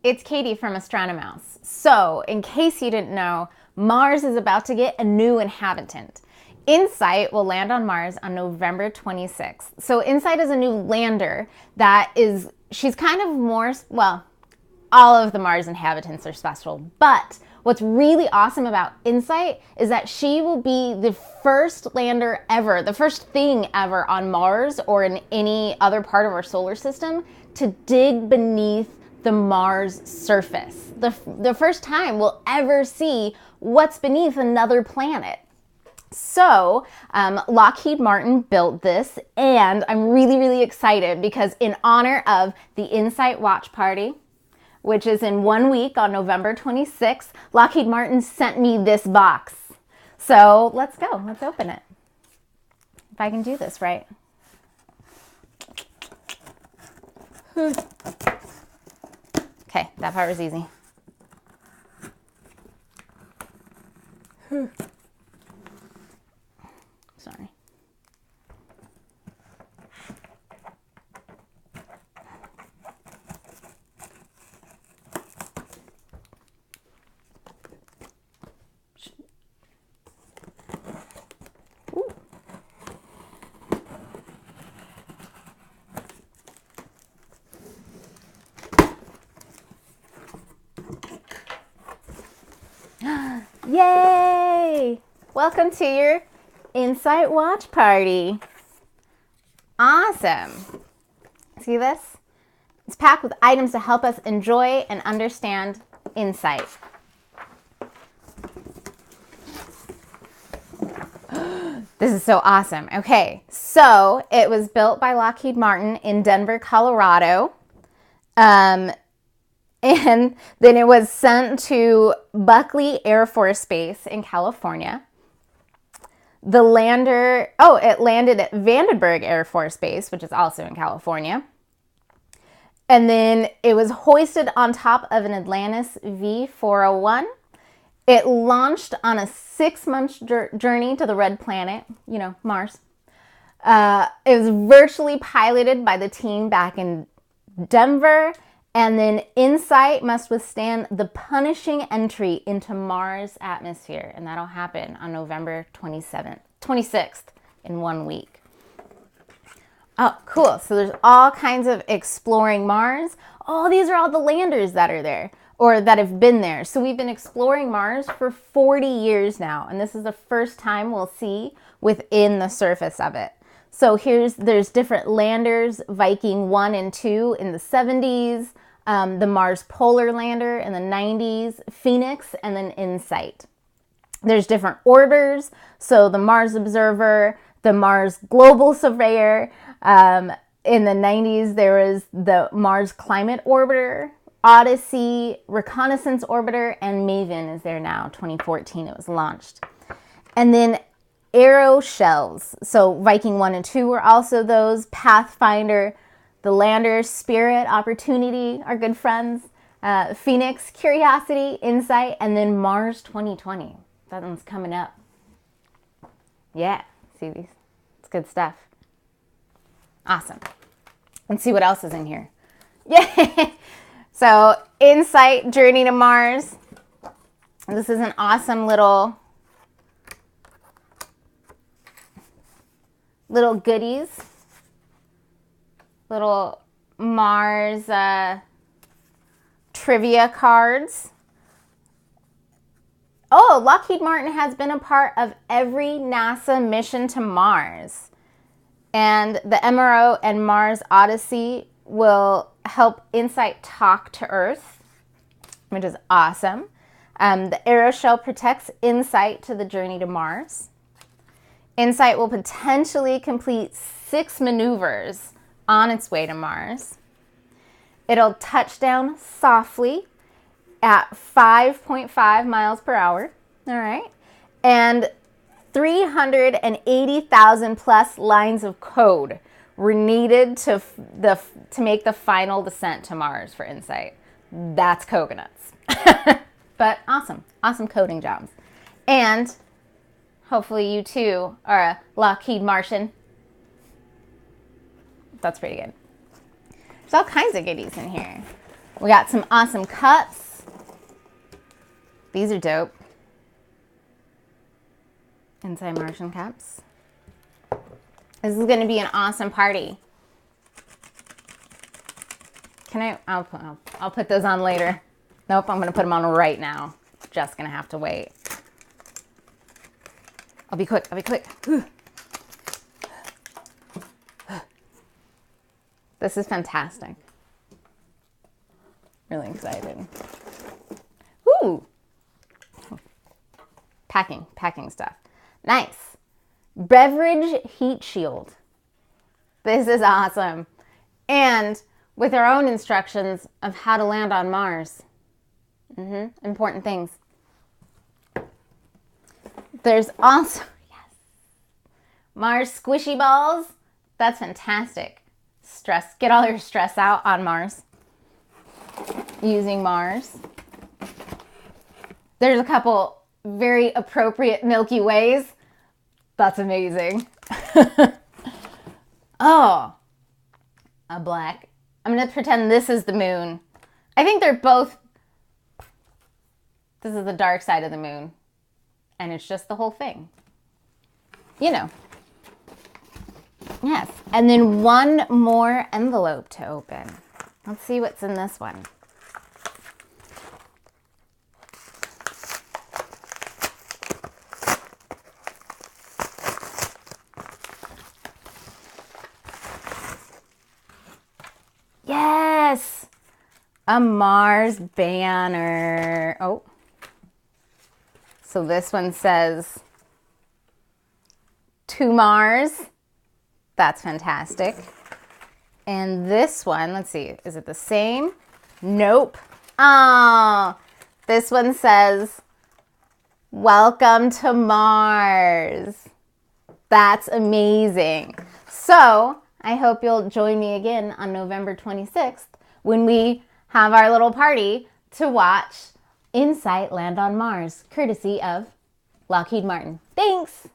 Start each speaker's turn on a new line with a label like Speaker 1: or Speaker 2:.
Speaker 1: It's Katie from Astronomouse. So, in case you didn't know, Mars is about to get a new inhabitant. InSight will land on Mars on November 26th. So, InSight is a new lander she's kind of more, well, all of the Mars inhabitants are special, but what's really awesome about InSight is that she will be the first lander ever, the first thing ever on Mars or in any other part of our solar system to dig beneath the Mars surface. The first time we'll ever see what's beneath another planet. So Lockheed Martin built this, and I'm really, really excited because in honor of the InSight Watch Party, which is in 1 week on November 26th, Lockheed Martin sent me this box. So let's go. Let's open it. If I can do this right. Okay, that part was easy. Sorry. Yay! Welcome to your InSight Watch Party. Awesome. See this? It's packed with items to help us enjoy and understand InSight. This is so awesome. Okay, so it was built by Lockheed Martin in Denver, Colorado. And then it was sent to Buckley Air Force Base in California. The lander, it landed at Vandenberg Air Force Base, which is also in California. And then it was hoisted on top of an Atlantis V401. It launched on a 6-month journey to the red planet, Mars. It was virtually piloted by the team back in Denver. And then InSight must withstand the punishing entry into Mars' atmosphere. And that'll happen on November 26th in 1 week. Oh, cool. So there's all kinds of exploring Mars. Oh, these are all the landers that are there or that have been there. So we've been exploring Mars for 40 years now. And this is the first time we'll see within the surface of it. So there's different landers, Viking 1 and 2 in the 70s, the Mars Polar Lander in the 90s, Phoenix, and then InSight. There's different orbiters, so the Mars Observer, the Mars Global Surveyor. In the 90s, there was the Mars Climate Orbiter, Odyssey, Reconnaissance Orbiter, and Maven is there now. 2014 it was launched. And then aeroshells. So Viking 1 and 2 were also those. Pathfinder, the lander, Spirit, Opportunity, our good friends. Phoenix, Curiosity, InSight, and then Mars 2020. That one's coming up. Yeah, see these? It's good stuff. Awesome. Let's see what else is in here. Yeah. So InSight, Journey to Mars. This is an awesome little goodies, little Mars trivia cards. Oh, Lockheed Martin has been a part of every NASA mission to Mars. And the MRO and Mars Odyssey will help InSight talk to Earth, which is awesome. The aeroshell protects InSight to the journey to Mars. InSight will potentially complete 6 maneuvers on its way to Mars. It'll touch down softly at 5.5 miles per hour, all right? And 380,000 plus lines of code were needed to make the final descent to Mars for InSight. That's coconuts. But awesome coding jobs. And hopefully you too are a Lockheed Martian. That's pretty good. There's all kinds of goodies in here. We got some awesome cups. These are dope. Inside Martian cups. This is going to be an awesome party. I'll put those on later. Nope, I'm going to put them on right now. Just going to have to wait. I'll be quick. This is fantastic. Really excited. Woo! Packing stuff. Nice. Beverage heat shield. This is awesome. And with our own instructions of how to land on Mars. Important things. There's also, yes, Mars squishy balls. That's fantastic. Get all your stress out on Mars. Using Mars. There's a couple very appropriate Milky Ways. That's amazing. Oh, a black. I'm going to pretend this is the moon. I think they're both. This is the dark side of the moon. And it's just the whole thing. You know. Yes. And then one more envelope to open. Let's see what's in this one. Yes! A Mars banner. Oh. So this one says, to Mars. That's fantastic. And this one, let's see, is it the same? Nope. Oh, this one says, welcome to Mars. That's amazing. So I hope you'll join me again on November 26th when we have our little party to watch InSight land on Mars, courtesy of Lockheed Martin. Thanks.